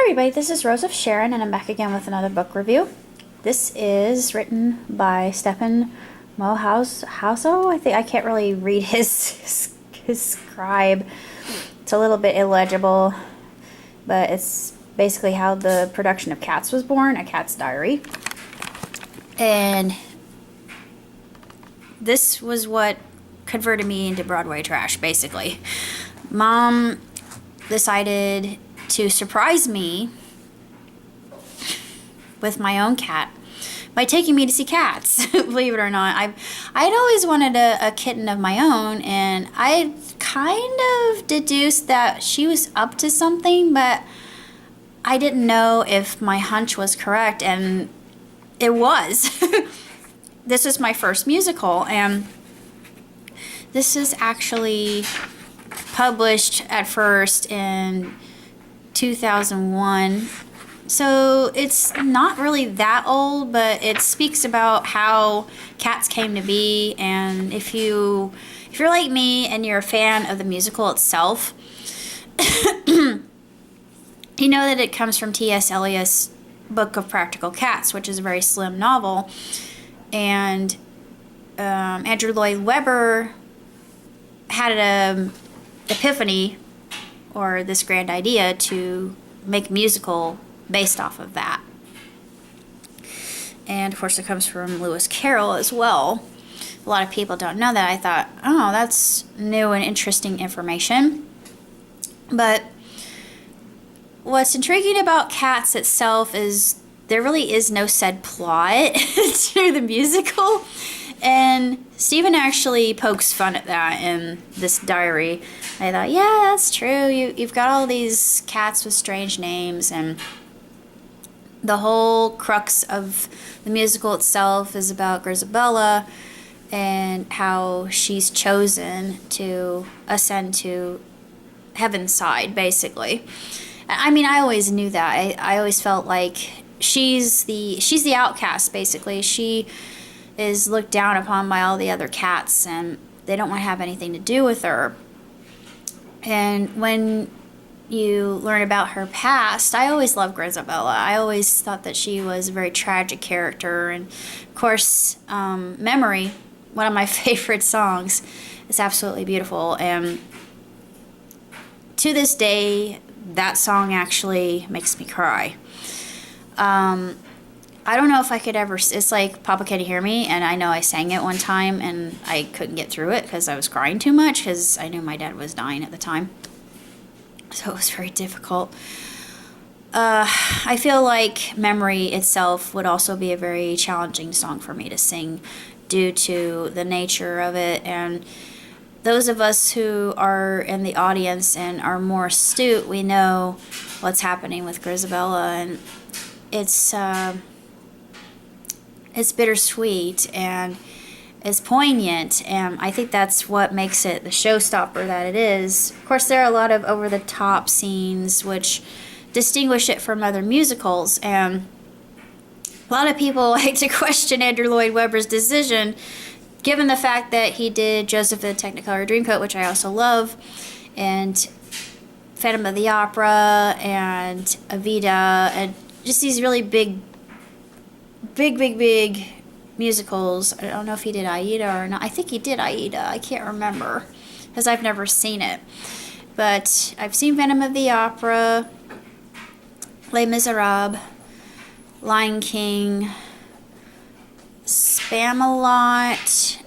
everybody, this is Rose of Sharon, and I'm back again with another book review. This is written by Stephen Mohauso. I can't really read his scribe. It's a little bit illegible, but it's basically how the production of Cats was born, A Cat's Diary. And this was what converted me into Broadway trash, basically. Mom decided to surprise me with my own cat by taking me to see Cats. Believe it or not, I'd always wanted a kitten of my own, and I kind of deduced that she was up to something, but I didn't know if my hunch was correct, and it was. This was my first musical, and this is actually published at first in 2001, so it's not really that old, but it speaks about how Cats came to be. And if you're like me and you're a fan of the musical itself, you know that it comes from T.S. Eliot's Book of Practical Cats, which is a very slim novel, and Andrew Lloyd Webber had an epiphany, or this grand idea, to make a musical based off of that. And of course it comes from Lewis Carroll as well. A lot of people don't know that. I thought, oh, that's new and interesting information. But what's intriguing about Cats itself is there really is no said plot to the musical. And Stephen actually pokes fun at that in this diary. I thought, yeah, that's true. You've got all these cats with strange names, and the whole crux of the musical itself is about Grisabella and how she's chosen to ascend to heaven's side, basically. I mean, I always knew that. I always felt like she's the outcast, basically. She is looked down upon by all the other cats, and they don't want to have anything to do with her. And when you learn about her past, I always loved Grisabella. I always thought that she was a very tragic character. And of course, Memory, one of my favorite songs, is absolutely beautiful. And to this day, that song actually makes me cry. I don't know if I could ever, it's like Papa Can You Hear Me, and I know I sang it one time and I couldn't get through it because I was crying too much, because I knew my dad was dying at the time. So it was very difficult. I feel like Memory itself would also be a very challenging song for me to sing due to the nature of it. And those of us who are in the audience and are more astute, we know what's happening with Grisabella, and it's bittersweet and it's poignant, and I think that's what makes it the showstopper that it is. Of course, there are a lot of over-the-top scenes which distinguish it from other musicals, and a lot of people like to question Andrew Lloyd Webber's decision, given the fact that he did Joseph the Technicolor Dreamcoat, which I also love, and Phantom of the Opera, and Evita, and just these really big musicals. I don't know if he did Aida or not. I think he did Aida. I can't remember because I've never seen it. But I've seen Phantom of the Opera, Les Miserables, Lion King, Spamalot,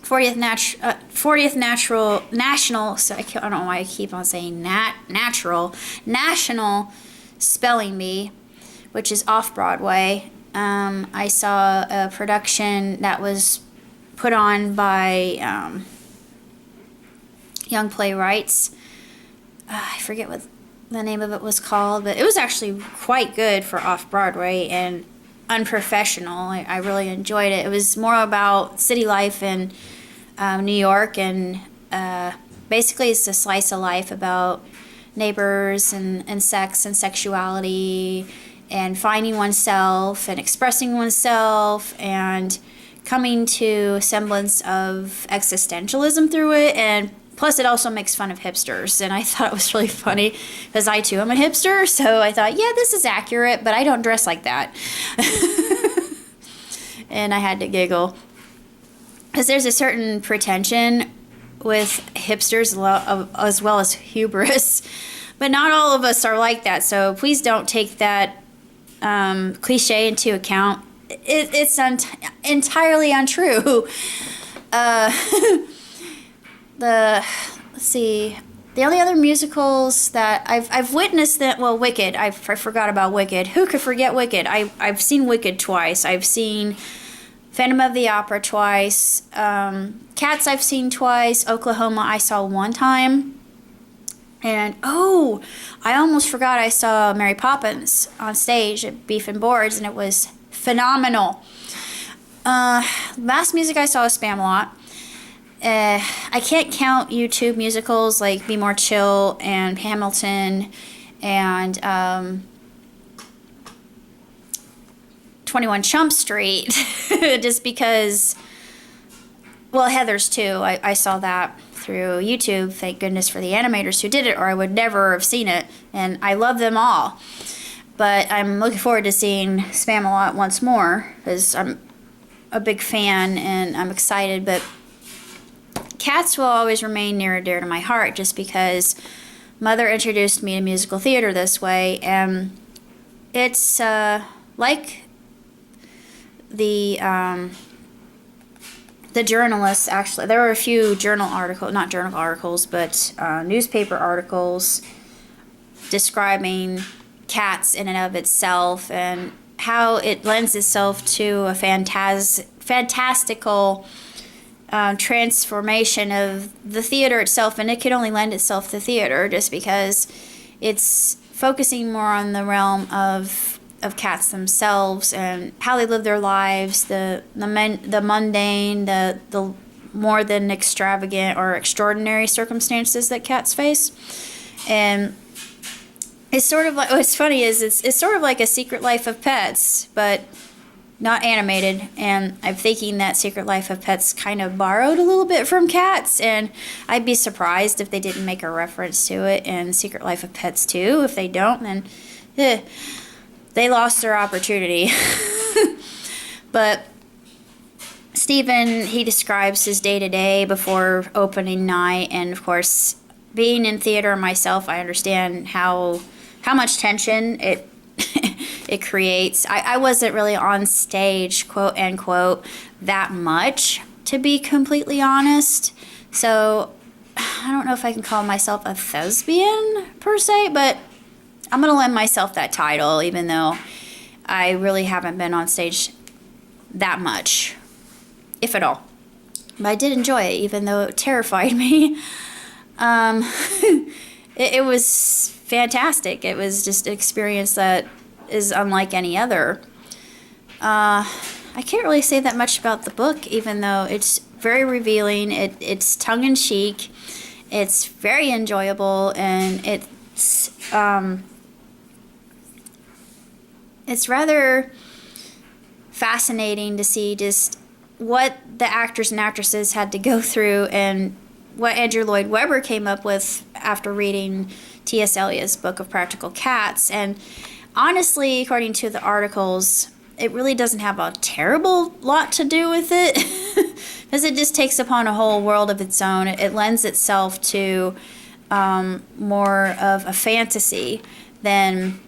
40th National, so I don't know why I keep on saying National Spelling Bee, which is off-Broadway. I saw a production that was put on by Young Playwrights. I forget what the name of it was called, but it was actually quite good for off-Broadway and unprofessional. I really enjoyed it. It was more about city life in New York, and basically it's a slice of life about neighbors and sex and sexuality and finding oneself and expressing oneself and coming to a semblance of existentialism through it. And Plus, it also makes fun of hipsters, and I thought it was really funny because I too am a hipster. So I thought, yeah, this is accurate, but I don't dress like that. And I had to giggle because there's a certain pretension with hipsters as well as hubris, but not all of us are like that. So please don't take that cliche into account. It's entirely untrue. Let's see, the only other musicals that I've witnessed that, well, Wicked, I forgot about Wicked. Who could forget Wicked? I've seen Wicked twice. I've seen Phantom of the Opera twice. Cats I've seen twice. Oklahoma I saw one time. And, oh, I almost forgot I saw Mary Poppins on stage at Beef and Boards, and it was phenomenal. Last music I saw was Spamalot. I can't count YouTube musicals like Be More Chill and Hamilton and 21 Jump Street just because, well, Heathers too. I saw that through YouTube. Thank goodness for the animators who did it, or I would never have seen it. And I love them all. But I'm looking forward to seeing Spamalot once more because I'm a big fan and I'm excited. But Cats will always remain near and dear to my heart just because Mother introduced me to musical theater this way, and it's like the journalists, actually. There were a few not journal articles, but newspaper articles describing Cats in and of itself and how it lends itself to a fantastical transformation of the theater itself, and it can only lend itself to theater just because it's focusing more on the realm of cats themselves and how they live their lives, the mundane, the more than extravagant or extraordinary circumstances that cats face. And it's sort of like, what's funny is it's sort of like a Secret Life of Pets, but not animated, and I'm thinking that Secret Life of Pets kind of borrowed a little bit from Cats, and I'd be surprised if they didn't make a reference to it in Secret Life of Pets too. If they don't, then they lost their opportunity. But Stephen, he describes his day-to-day before opening night, and of course, being in theater myself, I understand how much tension it it creates. I wasn't really on stage, quote unquote, that much, to be completely honest. So I don't know if I can call myself a thespian per se, but I'm going to lend myself that title, even though I really haven't been on stage that much, if at all. But I did enjoy it, even though it terrified me. It was fantastic. It was just an experience that is unlike any other. I can't really say that much about the book, even though it's very revealing. It's tongue-in-cheek. It's very enjoyable, and it's rather fascinating to see just what the actors and actresses had to go through and what Andrew Lloyd Webber came up with after reading T.S. Eliot's Book of Practical Cats. And honestly, according to the articles, it really doesn't have a terrible lot to do with it because it just takes upon a whole world of its own. It lends itself to more of a fantasy than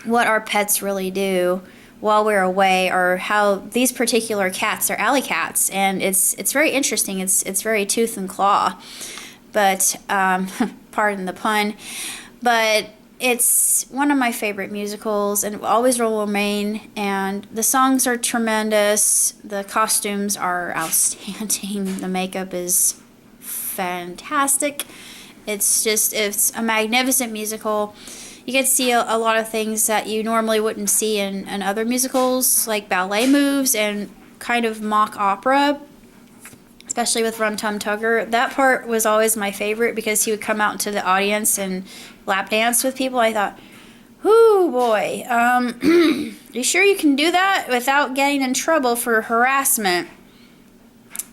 what our pets really do while we're away, or how these particular cats are alley cats, and it's very interesting. It's very tooth and claw, but pardon the pun, but it's one of my favorite musicals and always will remain, and the songs are tremendous, the costumes are outstanding, the makeup is fantastic. It's a magnificent musical. You get to see a lot of things that you normally wouldn't see in other musicals, like ballet moves and kind of mock opera, especially with Rum Tum Tugger. That part was always my favorite because he would come out into the audience and lap dance with people. I thought, ooh, boy, you sure you can do that without getting in trouble for harassment?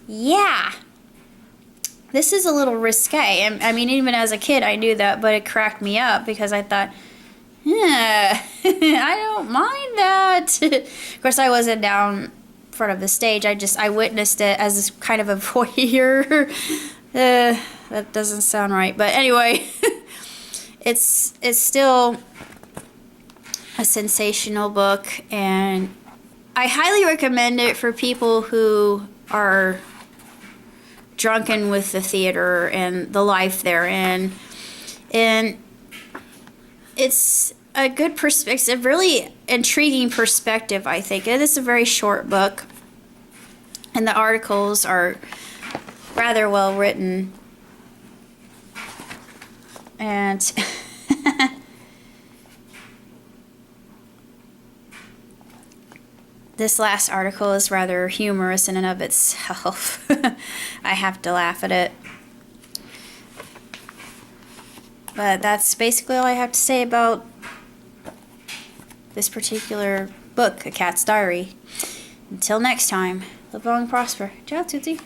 Yeah. this is a little risque. And I mean, even as a kid, I knew that, but it cracked me up because I thought, yeah, I don't mind that. Of course, I wasn't down in front of the stage. I witnessed it as kind of a voyeur. That doesn't sound right, but anyway, it's still a sensational book, and I highly recommend it for people who are drunken with the theater and the life they're in. And it's a good perspective, really intriguing perspective, I think. It is a very short book, and the articles are rather well written. And this last article is rather humorous in and of itself. I have to laugh at it. But that's basically all I have to say about this particular book, A Cat's Diary. Until next time, live long and prosper. Ciao, Tootsie.